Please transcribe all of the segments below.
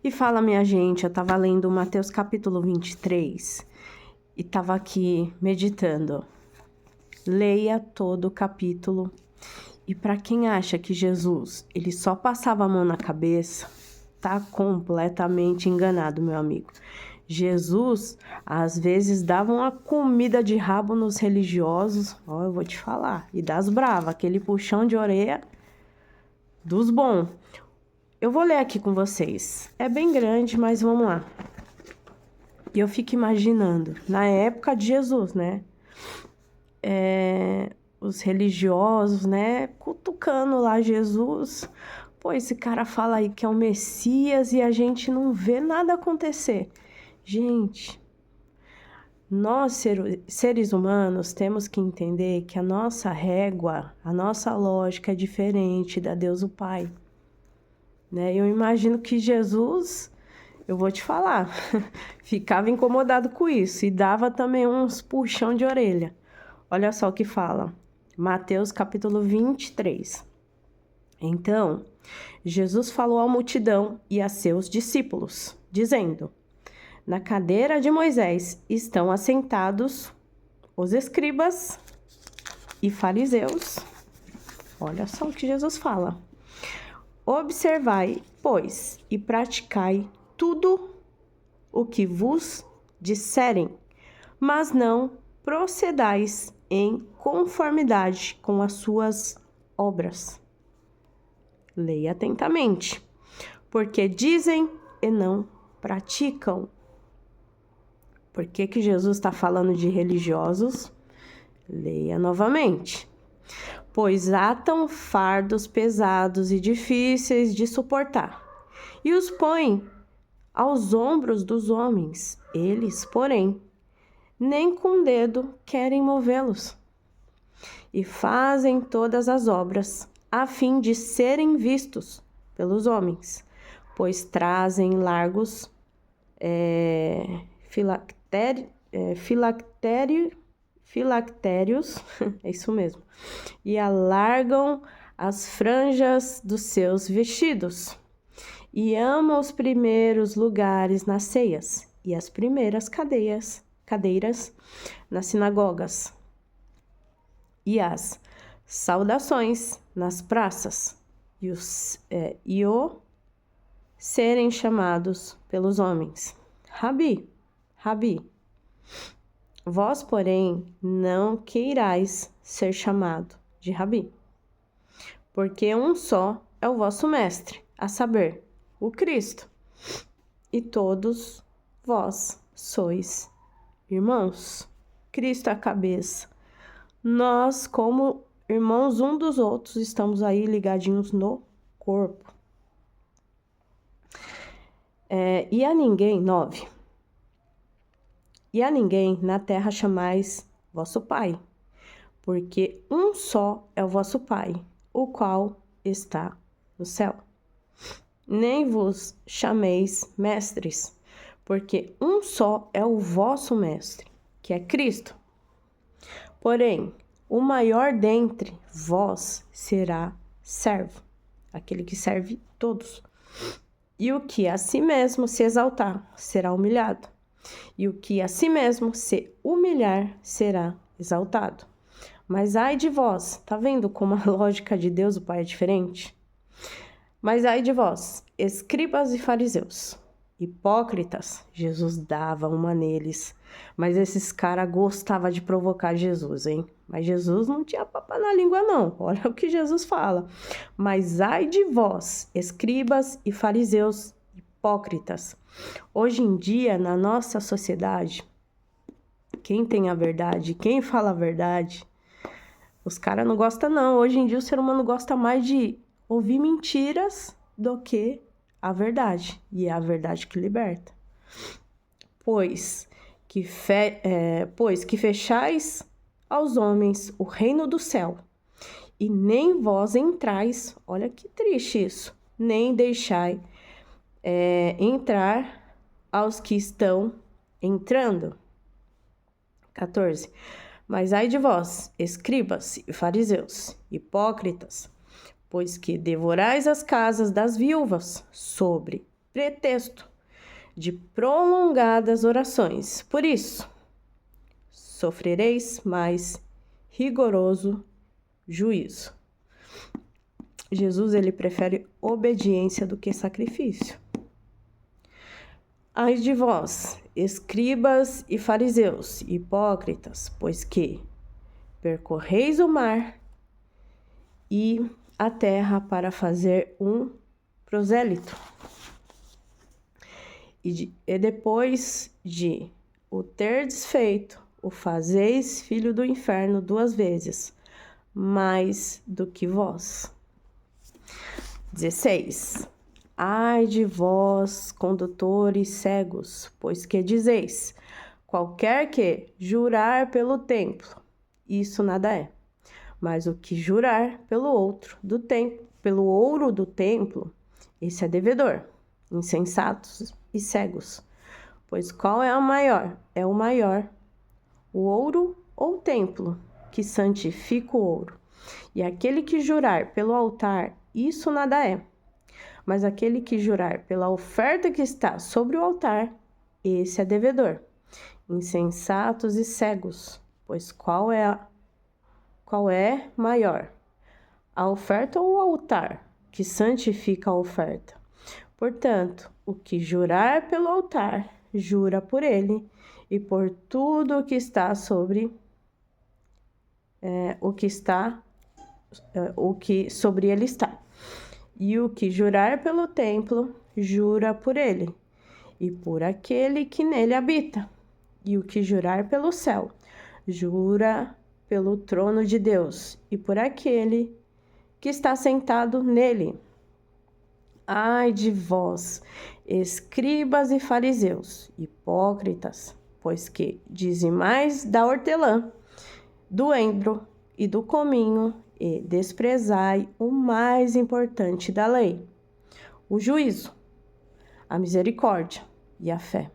E fala, minha gente, eu tava lendo Mateus capítulo 23 e tava aqui meditando. Leia todo o capítulo. E para quem acha que Jesus, ele só passava a mão na cabeça, tá completamente enganado, meu amigo. Jesus, às vezes, dava uma comida de rabo nos religiosos, ó, eu vou te falar, e das bravas, aquele puxão de orelha dos bons. Eu vou ler aqui com vocês. É bem grande, mas vamos lá. E eu fico imaginando, na época de Jesus, né? Os religiosos, né? Cutucando lá Jesus. Pô, esse cara fala aí que é o Messias e a gente não vê nada acontecer. Gente, nós seres humanos temos que entender que a nossa régua, a nossa lógica é diferente da Deus o Pai. Né? Eu imagino que Jesus, eu vou te falar, ficava incomodado com isso e dava também uns puxão de orelha. Olha só o que fala, Mateus capítulo 23. Então, Jesus falou à multidão e a seus discípulos, dizendo: na cadeira de Moisés estão assentados os escribas e fariseus. Olha só o que Jesus fala. Observai, pois, e praticai tudo o que vos disserem, mas não procedais em conformidade com as suas obras. Leia atentamente, porque dizem e não praticam. Por que Jesus está falando de religiosos? Leia novamente. Pois atam fardos pesados e difíceis de suportar, e os põem aos ombros dos homens. Eles, porém, nem com o dedo querem movê-los. E fazem todas as obras, a fim de serem vistos pelos homens, pois trazem largos filactérios, é isso mesmo, e alargam as franjas dos seus vestidos, e amam os primeiros lugares nas ceias, e as primeiras cadeiras nas sinagogas, e as saudações nas praças, e o serem chamados pelos homens, Rabi, Rabi. Vós, porém, não queirais ser chamado de Rabi, porque um só é o vosso mestre, a saber, o Cristo, e todos vós sois irmãos. Cristo é a cabeça. Nós, como irmãos um dos outros, estamos aí ligadinhos no corpo. E a ninguém, 9. E a ninguém na terra chamais vosso Pai, porque um só é o vosso Pai, o qual está no céu. Nem vos chameis mestres, porque um só é o vosso mestre, que é Cristo. Porém, o maior dentre vós será servo, aquele que serve todos. E o que a si mesmo se exaltar será humilhado, e o que a si mesmo se humilhar será exaltado. Mas ai de vós, tá vendo como a lógica de Deus o Pai é diferente? Mas ai de vós, escribas e fariseus, hipócritas. Jesus dava uma neles, mas esses caras gostavam de provocar Jesus, hein? Mas Jesus não tinha papo na língua, não. Olha o que Jesus fala. Mas ai de vós, escribas e fariseus, hipócritas. Hoje em dia, na nossa sociedade, quem tem a verdade, quem fala a verdade, os caras não gostam, não. Hoje em dia, o ser humano gosta mais de ouvir mentiras do que a verdade. E é a verdade que liberta. Pois que fechais aos homens o reino do céu, e nem vós entrais, olha que triste isso, nem deixai entrar aos que estão entrando. 14. Mas ai de vós, escribas e fariseus, hipócritas, pois que devorais as casas das viúvas sobre pretexto de prolongadas orações. Por isso, sofrereis mais rigoroso juízo. Jesus, ele prefere obediência do que sacrifício. Ai de vós, escribas e fariseus, hipócritas, pois que percorreis o mar e a terra para fazer um prosélito. E depois de o terdes feito, o fazeis filho do inferno 2 vezes, mais do que vós. 16. Ai de vós, condutores cegos, pois que dizeis, qualquer que jurar pelo templo, isso nada é. Mas o que jurar pelo pelo ouro do templo, esse é devedor. Insensatos e cegos. Pois qual é o maior? É o maior, o ouro ou o templo, que santifica o ouro. E aquele que jurar pelo altar, isso nada é. Mas aquele que jurar pela oferta que está sobre o altar, esse é devedor. Insensatos e cegos, pois qual é maior? A oferta ou o altar, que santifica a oferta? Portanto, o que jurar pelo altar, jura por ele e por tudo o que está sobre o que sobre ele está. E o que jurar pelo templo, jura por ele e por aquele que nele habita. E o que jurar pelo céu, jura pelo trono de Deus e por aquele que está sentado nele. Ai de vós, escribas e fariseus, hipócritas, pois que dizimais da hortelã, do endro e do cominho, e desprezai o mais importante da lei, o juízo, a misericórdia e a fé.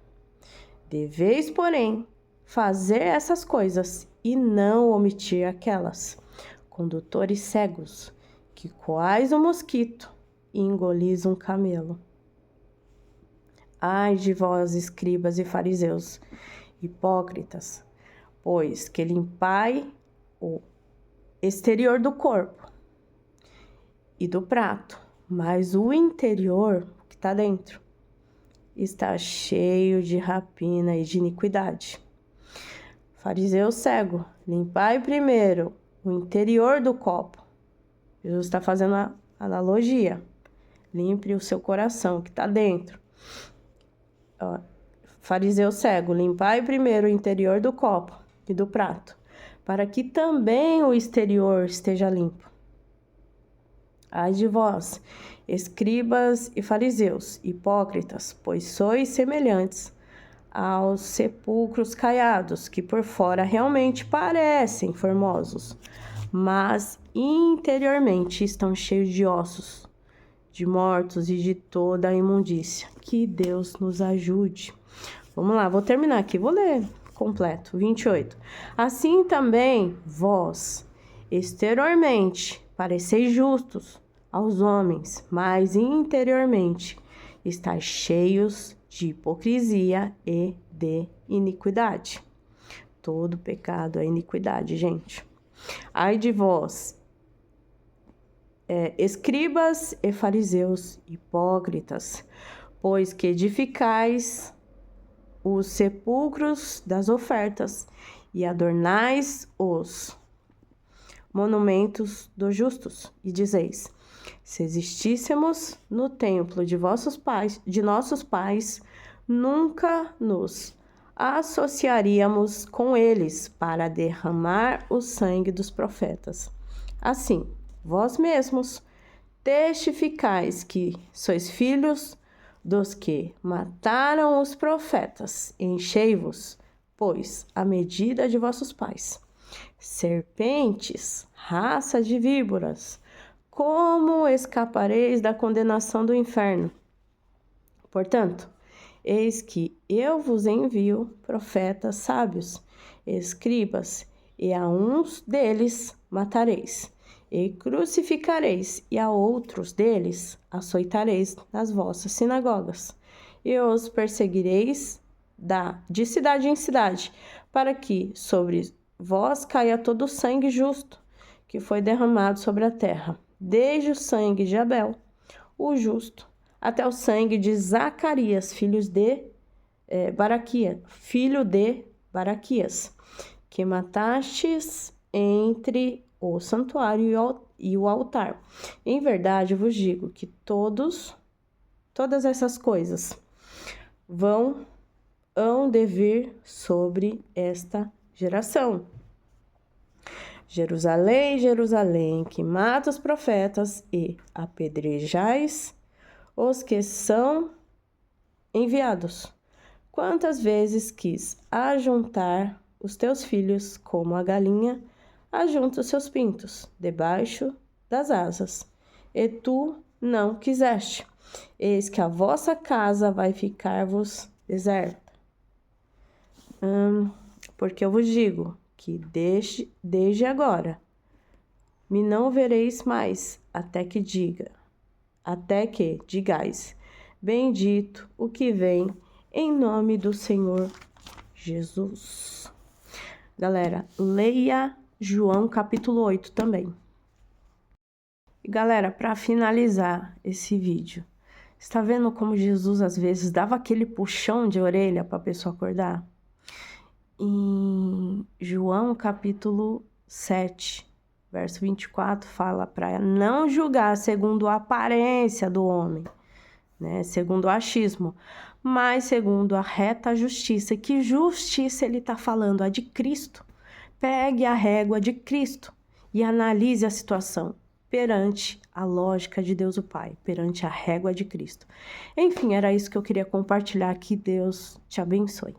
Deveis, porém, fazer essas coisas e não omitir aquelas. Condutores cegos, que coais um mosquito e engolis um camelo. Ai de vós, escribas e fariseus, hipócritas, pois que limpai o exterior do corpo e do prato, mas o interior, que está dentro, está cheio de rapina e de iniquidade. Fariseu cego, limpai primeiro o interior do copo. Jesus está fazendo a analogia. Limpe o seu coração, que está dentro. Fariseu cego, limpai primeiro o interior do copo e do prato, para que também o exterior esteja limpo. Ai de vós, escribas e fariseus, hipócritas, pois sois semelhantes aos sepulcros caiados, que por fora realmente parecem formosos, mas interiormente estão cheios de ossos, de mortos e de toda a imundícia. Que Deus nos ajude. Vamos lá, vou terminar aqui, vou ler completo. 28. Assim também vós, exteriormente, pareceis justos aos homens, mas interiormente estáis cheios de hipocrisia e de iniquidade. Todo pecado é iniquidade, gente. Ai de vós, escribas e fariseus, hipócritas, pois que edificais os sepulcros das ofertas e adornais os monumentos dos justos, e dizeis: se existíssemos no templo de nossos pais, nunca nos associaríamos com eles para derramar o sangue dos profetas. Assim, vós mesmos testificais que sois filhos dos que mataram os profetas. Enchei-vos, pois, a medida de vossos pais. Serpentes, raça de víboras, como escapareis da condenação do inferno? Portanto, eis que eu vos envio profetas sábios, escribas, e a uns deles matareis, e crucificareis, e a outros deles açoitareis nas vossas sinagogas, e os perseguireis de cidade em cidade, para que sobre vós caia todo o sangue justo que foi derramado sobre a terra, desde o sangue de Abel, o justo, até o sangue de Zacarias, filho de Baraquias, que matastes entre o santuário e o altar. Em verdade vos digo que todas essas coisas hão de vir sobre esta geração. Jerusalém, Jerusalém, que mata os profetas e apedrejais os que são enviados. Quantas vezes quis ajuntar os teus filhos como a galinha ajunta os seus pintos debaixo das asas, e tu não quiseste. Eis que a vossa casa vai ficar-vos deserta. Porque eu vos digo que desde agora me não vereis mais, até que digais, bendito o que vem em nome do Senhor Jesus. Galera, leia João capítulo 8 também. E galera, para finalizar esse vídeo, está vendo como Jesus às vezes dava aquele puxão de orelha para a pessoa acordar? Em João capítulo 7, verso 24, fala para não julgar segundo a aparência do homem, né? Segundo o achismo, mas segundo a reta justiça. Que justiça ele está falando? A de Cristo. Pegue a régua de Cristo e analise a situação perante a lógica de Deus o Pai, perante a régua de Cristo. Enfim, era isso que eu queria compartilhar. Que Deus te abençoe.